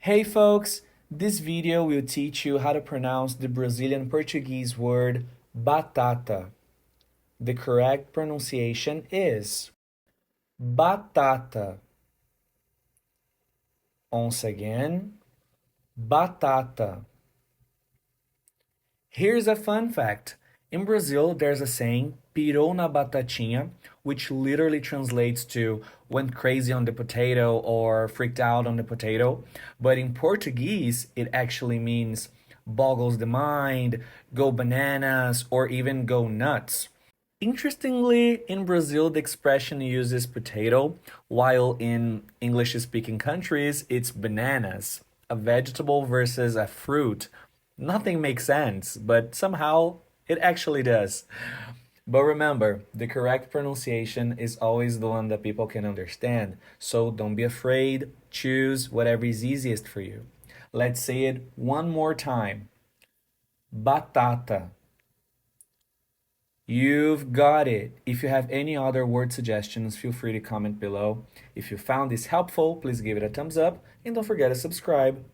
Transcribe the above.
Hey folks, this video will teach you how to pronounce the Brazilian Portuguese word batata. The correct pronunciation is batata. Once again, batata. Here's a fun fact. In Brazil, there's a saying, pirou na batatinha, which literally translates to went crazy on the potato or freaked out on the potato. But in Portuguese, it actually means boggles the mind, go bananas, or even go nuts. Interestingly, in Brazil, the expression uses potato, while in English speaking countries, it's bananas, a vegetable versus a fruit. Nothing makes sense, but somehow it actually does. But remember, the correct pronunciation is always the one that people can understand, so don't be afraid, choose whatever is easiest for you. Let's say it one more time. Batata. You've got it. If you have any other word suggestions, feel free to comment below. If you found this helpful, please give it a thumbs up and don't forget to subscribe.